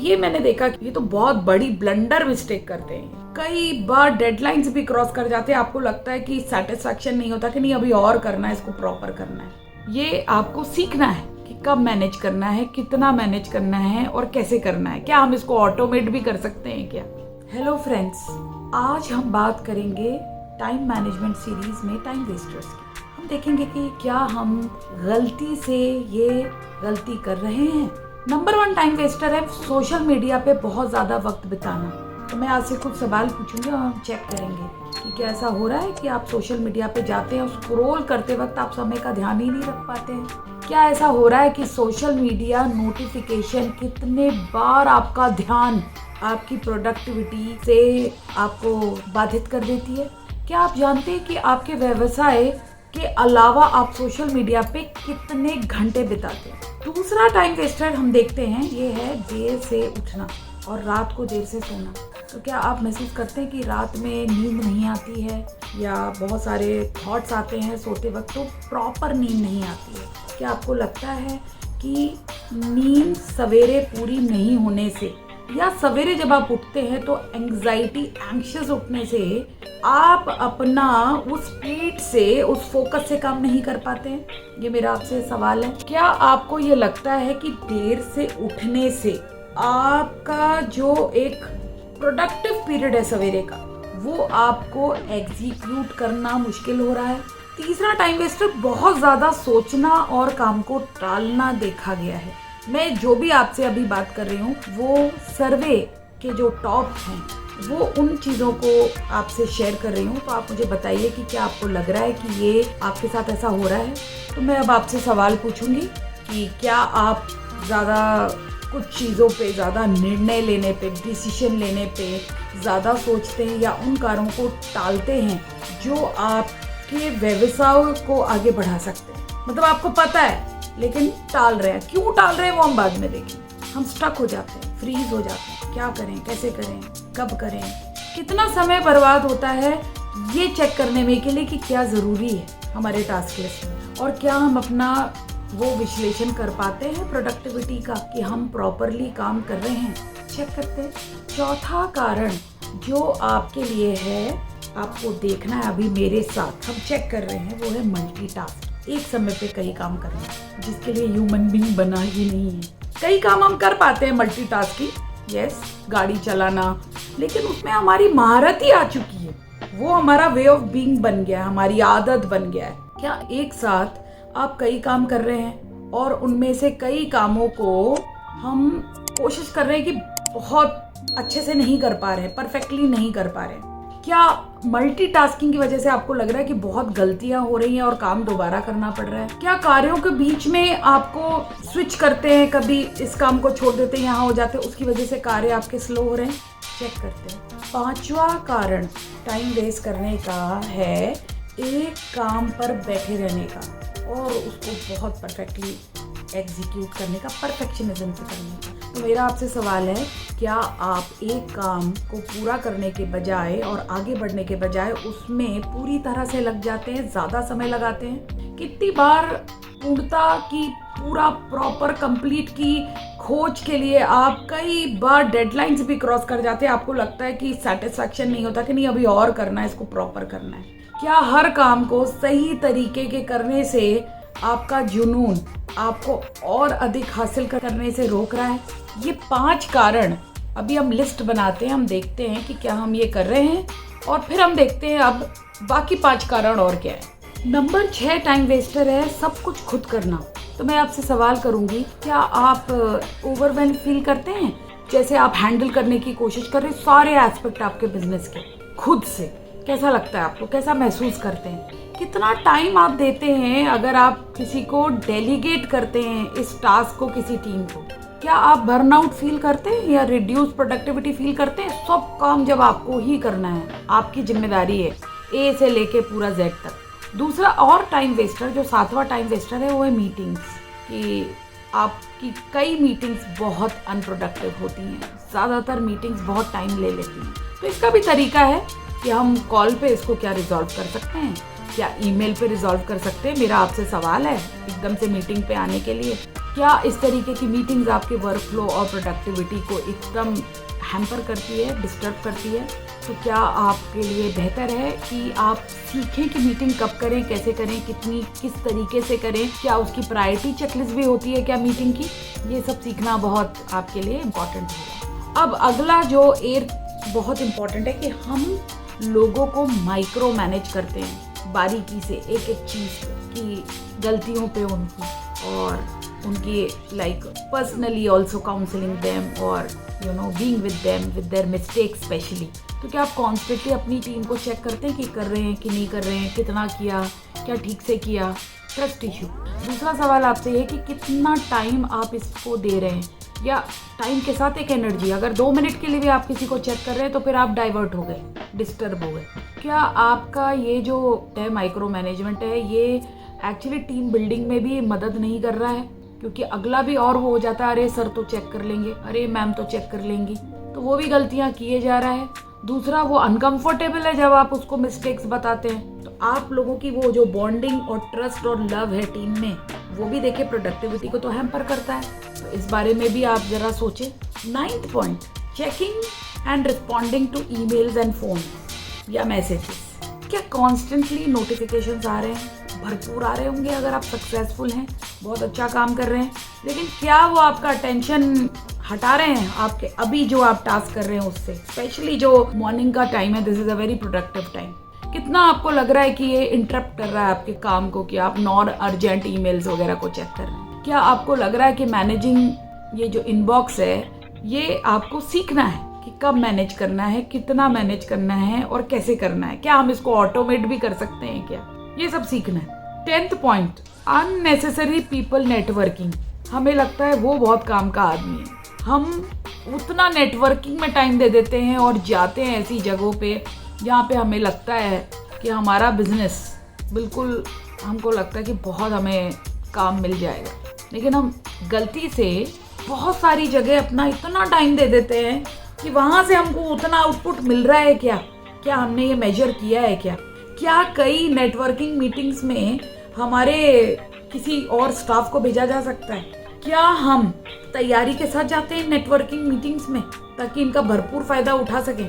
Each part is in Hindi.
ये मैंने देखा कि ये तो बहुत बड़ी ब्लंडर मिस्टेक करते हैं। कई बार डेडलाइंस भी क्रॉस कर जाते हैं, आपको लगता है कि सेटिस्फैक्शन नहीं होता कि नहीं अभी और करना है, इसको प्रॉपर करना है। ये आपको सीखना है कि कब मैनेज करना है, कितना मैनेज करना है और कैसे करना है। क्या हम इसको ऑटोमेट भी कर सकते हैं क्या? हेलो फ्रेंड्स, आज हम बात करेंगे टाइम मैनेजमेंट सीरीज में टाइम वेस्टर्स की। हम देखेंगे कि क्या हम गलती से ये गलती कर रहे हैं। नंबर 1 टाइम वेस्टर है सोशल मीडिया पे बहुत ज्यादा वक्त बिताना। तो मैं आपसे कुछ सवाल पूछूंगी और हम चेक करेंगे कि क्या ऐसा हो रहा है कि आप सोशल मीडिया पे जाते हैं और स्क्रॉल करते वक्त आप समय का ध्यान ही नहीं रख पाते हैं। क्या ऐसा हो रहा है कि सोशल मीडिया नोटिफिकेशन कितने बार आपका ध्यान, आपकी प्रोडक्टिविटी से आपको बाधित कर देती है। क्या आप जानते हैं कि आपके व्यवसाय के अलावा आप सोशल मीडिया पे कितने घंटे बिताते हैं। दूसरा टाइम वेस्टर हम देखते हैं, ये है देर से उठना और रात को देर से सोना। तो क्या आप महसूस करते हैं कि रात में नींद नहीं आती है या बहुत सारे थॉट्स आते हैं सोते वक्त, तो प्रॉपर नींद नहीं आती है। क्या आपको लगता है कि नींद सवेरे पूरी नहीं होने से या सवेरे जब आप उठते हैं तो एंग्जाइटी, एंग्शियस उठने से आप अपना उस स्पीड से, उस फोकस से काम नहीं कर पाते हैं? ये मेरा आपसे सवाल है। क्या आपको ये लगता है कि देर से उठने से आपका जो एक प्रोडक्टिव पीरियड है सवेरे का, वो आपको एग्जीक्यूट करना मुश्किल हो रहा है? तीसरा टाइम वेस्टर बहुत ज्यादा सोचना और काम को टालना देखा गया है। मैं जो भी आपसे अभी बात कर रही हूँ वो सर्वे के जो टॉप हैं, वो उन चीज़ों को आपसे शेयर कर रही हूँ। तो आप मुझे बताइए कि क्या आपको लग रहा है कि ये आपके साथ ऐसा हो रहा है। तो मैं अब आपसे सवाल पूछूंगी कि क्या आप ज़्यादा कुछ चीज़ों पे, ज़्यादा निर्णय लेने पे, डिसीजन लेने पे ज़्यादा सोचते हैं या उन कार्यों को टालते हैं जो आपके व्यवसाय को आगे बढ़ा सकते हैं। मतलब आपको पता है लेकिन टाल रहे हैं। क्यों टाल रहे हैं वो हम बाद में देखेंगे। हम स्टक हो जाते हैं, फ्रीज हो जाते हैं। क्या करें, कैसे करें, कब करें, कितना समय बर्बाद होता है ये चेक करने में के लिए कि क्या ज़रूरी है हमारे टास्क लिस्ट में, और क्या हम अपना वो विश्लेषण कर पाते हैं प्रोडक्टिविटी का कि हम प्रॉपरली काम कर रहे हैं। चेक करते हैं। चौथा कारण जो आपके लिए है, आपको देखना है अभी मेरे साथ हम चेक कर रहे हैं, वो है मल्टीटास्क। एक समय पे कई काम करना, जिसके लिए ह्यूमन बीइंग बना ही नहीं है। कई काम हम कर पाते हैं मल्टीटास्किंग, यस, गाड़ी चलाना, लेकिन उसमें हमारी महारत ही आ चुकी है। वो हमारा वे ऑफ बीइंग बन गया है, हमारी आदत बन गया है। क्या एक साथ आप कई काम कर रहे हैं और उनमें से कई कामों को हम कोशिश कर रहे हैं कि बहुत अच्छे से नहीं कर पा रहे हैं, परफेक्टली नहीं कर पा रहे हैं? क्या मल्टीटास्किंग की वजह से आपको लग रहा है कि बहुत गलतियां हो रही हैं और काम दोबारा करना पड़ रहा है? क्या कार्यों के बीच में आपको स्विच करते हैं, कभी इस काम को छोड़ देते हैं, यहाँ हो जाते हैं, उसकी वजह से कार्य आपके स्लो हो रहे हैं? चेक करते हैं। पांचवा कारण टाइम वेस्ट करने का है एक काम पर बैठे रहने का और उसको बहुत परफेक्टली एग्जीक्यूट करने का, परफेक्शनिज्म से करने का। तो मेरा आपसे सवाल है, क्या आप एक काम को पूरा करने के बजाय और आगे बढ़ने के बजाय उसमें पूरी तरह से लग जाते हैं, ज़्यादा समय लगाते हैं? कितनी बार पूर्णता की, पूरा प्रॉपर कंप्लीट की खोज के लिए आप कई बार डेडलाइंस भी क्रॉस कर जाते हैं, आपको लगता है कि सेटिस्फैक्शन नहीं होता कि नहीं अभी और करना है, इसको प्रॉपर करना है। क्या हर काम को सही तरीके के करने से आपका जुनून आपको और अधिक हासिल करने से रोक रहा है? ये 5 कारण अभी हम लिस्ट बनाते हैं, हम देखते हैं कि क्या हम ये कर रहे हैं और फिर हम देखते हैं अब बाकी 5 कारण और क्या है। नंबर 6 टाइम वेस्टर है सब कुछ खुद करना। तो मैं आपसे सवाल करूंगी, क्या आप ओवरवेल्म फील करते हैं? जैसे आप हैंडल करने की कोशिश कर रहे हैं सारे एस्पेक्ट आपके बिजनेस के खुद से। कैसा लगता है आपको, कैसा महसूस करते हैं? कितना टाइम आप देते हैं अगर आप किसी को डेलीगेट करते हैं इस टास्क को, किसी टीम को? क्या आप बर्नआउट फील करते हैं या रिड्यूस प्रोडक्टिविटी फील करते हैं? सब काम जब आपको ही करना है, आपकी जिम्मेदारी है, ए से लेके पूरा जेड तक। दूसरा और टाइम वेस्टर, जो 7वां टाइम वेस्टर है, वो है मीटिंग्स। कि आपकी कई मीटिंग्स बहुत अनप्रोडक्टिव होती हैं, ज़्यादातर मीटिंग्स बहुत टाइम ले लेती हैं। तो इसका भी तरीका है कि हम कॉल पे इसको क्या रिजॉल्व कर सकते हैं, क्या ईमेल पे रिजॉल्व कर सकते हैं? मेरा आपसे सवाल है एकदम से मीटिंग पे आने के लिए। क्या इस तरीके की मीटिंग्स आपके वर्कफ्लो और प्रोडक्टिविटी को एकदम हैम्पर करती है, डिस्टर्ब करती है? तो क्या आपके लिए बेहतर है कि आप सीखें कि मीटिंग कब करें, कैसे करें, किस तरीके से करें, क्या उसकी प्रायोरिटी चेकलिस्ट भी होती है क्या मीटिंग की? ये सब सीखना बहुत आपके लिए इम्पॉर्टेंट होगा। अब अगला जो बहुत इम्पॉर्टेंट है कि हम लोगों को माइक्रो मैनेज करते हैं बारीकी से, एक एक चीज़ की गलतियों पे उनकी, और उनकी पर्सनली ऑल्सो काउंसलिंग देम और being with them with their mistakes specially. तो क्या आप कॉन्स्टेंटली अपनी टीम को चेक करते हैं कि कर रहे हैं कि नहीं कर रहे हैं, कितना किया, क्या ठीक से किया? Trust issue. दूसरा सवाल आपसे ये कि कितना टाइम आप इसको दे रहे हैं, या टाइम के साथ एक एनर्जी। अगर 2 मिनट के लिए भी आप किसी को चेक कर रहे हैं तो फिर आप डाइवर्ट हो गए, डिस्टर्ब हो गए। क्या आपका ये जो है माइक्रो मैनेजमेंट है, ये एक्चुअली टीम बिल्डिंग में भी मदद नहीं कर रहा है? क्योंकि अगला भी और हो जाता है, अरे सर तो चेक कर लेंगे, अरे मैम तो चेक कर लेंगी, तो वो भी गलतियां किए जा रहा है। दूसरा, वो अनकंफर्टेबल है जब आप उसको मिस्टेक्स बताते हैं, तो आप लोगों की वो जो बॉन्डिंग और ट्रस्ट और लव है टीम में, वो भी देखिए प्रोडक्टिविटी को तो हैम्पर करता है। तो इस बारे में भी आप जरा सोचें। 9th point, checking and responding to emails and phone या मैसेजेस। क्या कॉन्स्टेंटली नोटिफिकेशंस आ रहे हैं? भरपूर आ रहे होंगे अगर आप सक्सेसफुल हैं, बहुत अच्छा काम कर रहे हैं, लेकिन क्या वो आपका अटेंशन हटा रहे हैं आपके अभी जो आप टास्क कर रहे हैं उससे? स्पेशली जो मॉर्निंग का टाइम है, this is a very productive time. कितना आपको लग रहा है कि ये इंटरप्ट कर रहा है आपके काम को, कि आप नॉन अर्जेंट ईमेल्स वगैरह को चेक कर रहे हैं? क्या आपको लग रहा है कि मैनेजिंग ये जो इनबॉक्स है, ये आपको सीखना है कि कब मैनेज करना है, कितना मैनेज करना है और कैसे करना है? क्या हम इसको ऑटोमेट भी कर सकते हैं क्या? ये सब सीखना है। 10th point, unnecessary people networking. हमें लगता है वो बहुत काम का आदमी है, हम उतना नेटवर्किंग में टाइम दे देते हैं और जाते हैं ऐसी जगहों पे जहाँ पे हमें लगता है कि हमारा बिजनेस बिल्कुल, हमको लगता है कि बहुत हमें काम मिल जाएगा, लेकिन हम गलती से बहुत सारी जगह अपना इतना टाइम दे देते हैं कि वहाँ से हमको उतना आउटपुट मिल रहा है क्या हमने ये मेजर किया है क्या कई नेटवर्किंग मीटिंग्स में हमारे किसी और स्टाफ को भेजा जा सकता है? क्या हम तैयारी के साथ जाते हैं नेटवर्किंग मीटिंग्स में ताकि इनका भरपूर फायदा उठा सकें?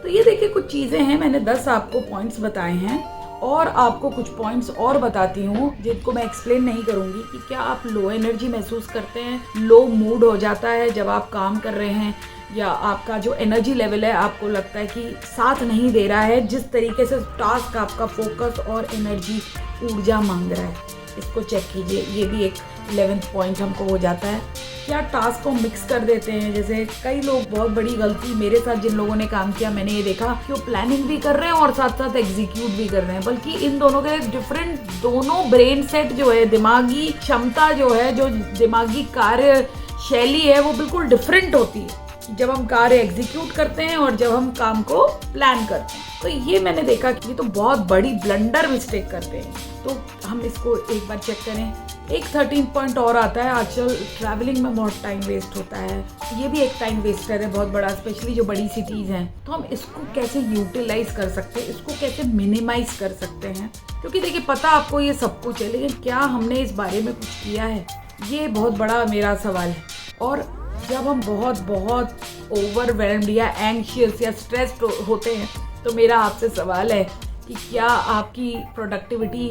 तो ये देखिए कुछ चीज़ें हैं, मैंने 10 आपको पॉइंट्स बताए हैं और आपको कुछ पॉइंट्स और बताती हूँ जिनको मैं एक्सप्लेन नहीं करूँगी कि क्या आप लो एनर्जी महसूस करते हैं, लो मूड हो जाता है जब आप काम कर रहे हैं, या आपका जो एनर्जी लेवल है आपको लगता है कि साथ नहीं दे रहा है जिस तरीके से टास्क आपका फोकस और एनर्जी ऊर्जा मांग रहा है। इसको चेक कीजिए। ये भी एक 11th पॉइंट हमको हो जाता है। क्या टास्क को मिक्स कर देते हैं? जैसे कई लोग, बहुत बड़ी गलती मेरे साथ जिन लोगों ने काम किया, मैंने ये देखा कि वो प्लानिंग भी कर रहे हैं और साथ साथ एग्जीक्यूट भी कर रहे हैं, बल्कि इन दोनों के डिफरेंट, दोनों ब्रेन सेट जो है, दिमागी क्षमता जो है, जो दिमागी कार्य शैली है, वो बिल्कुल डिफरेंट होती है जब हम कार्य एग्जीक्यूट करते हैं और जब हम काम को प्लान करते हैं। तो ये मैंने देखा कि ये तो बहुत बड़ी ब्लंडर मिस्टेक करते हैं, तो हम इसको एक बार चेक करें। एक 13 पॉइंट और आता है, आजकल ट्रैवलिंग में बहुत टाइम वेस्ट होता है, ये भी एक टाइम वेस्टर है बहुत बड़ा, स्पेशली जो बड़ी सिटीज़ हैं। तो हम इसको कैसे यूटिलाइज कर सकते हैं, इसको कैसे मिनिमाइज कर सकते हैं? क्योंकि देखिए पता आपको ये सब कुछ है, लेकिन क्या हमने इस बारे में कुछ किया है? ये बहुत बड़ा मेरा सवाल है। और जब हम बहुत ओवरवेल्म्ड या एंग्शियस या स्ट्रेस्ड होते हैं, तो मेरा आपसे सवाल है कि क्या आपकी प्रोडक्टिविटी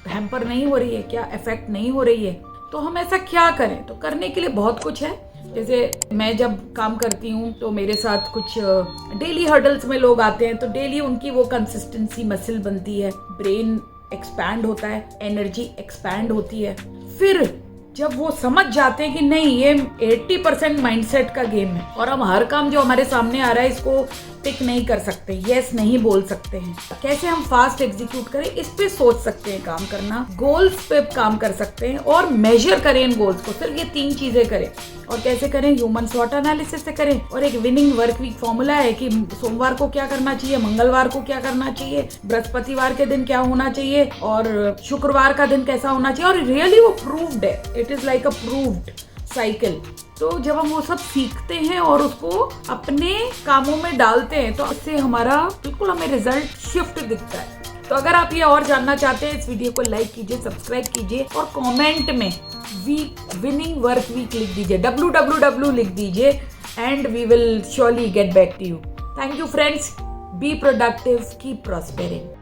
हैम्पर नहीं हो रही है, क्या इफेक्ट नहीं हो रही है? तो हम ऐसा क्या करें? तो करने के लिए बहुत कुछ है। जैसे मैं जब काम करती हूँ तो मेरे साथ कुछ डेली हर्डल्स में लोग आते हैं, तो डेली उनकी वो कंसिस्टेंसी मसल बनती है, ब्रेन एक्सपैंड होता है, एनर्जी एक्सपैंड होती है। फिर जब वो समझ जाते हैं कि नहीं, ये 80% माइंडसेट का गेम है और हम हर काम जो हमारे सामने आ रहा है इसको टिक नहीं कर सकते, यस नहीं बोल सकते हैं, कैसे हम फास्ट एग्जीक्यूट करें, इस पे सोच सकते हैं काम करना, गोल्स पे काम कर सकते हैं और मेजर करें इन गोल्स को। सिर्फ ये 3 चीजें करें। और कैसे करें? ह्यूमन स्वॉट एनालिसिस से करें। और एक विनिंग वर्क वीक फॉर्मूला है कि सोमवार को क्या करना चाहिए, मंगलवार को क्या करना चाहिए, बृहस्पतिवार के दिन क्या होना चाहिए और शुक्रवार का दिन कैसा होना चाहिए। और रियली वो प्रूव्ड है, it is like a proved cycle. तो जब हम वो सब सीखते हैं और उसको अपने कामों में डालते हैं, तो इससे हमारा बिल्कुल हमें रिजल्ट शिफ्ट दिखता है। तो अगर आप ये और जानना चाहते हैं, इस वीडियो को लाइक कीजिए, सब्सक्राइब कीजिए और कमेंट में विनिंग वर्क वीक लिख दीजिए, WWW लिख दीजिए, and we will surely get back to you. Thank you friends, be productive, keep प्रॉस्पेरिंग।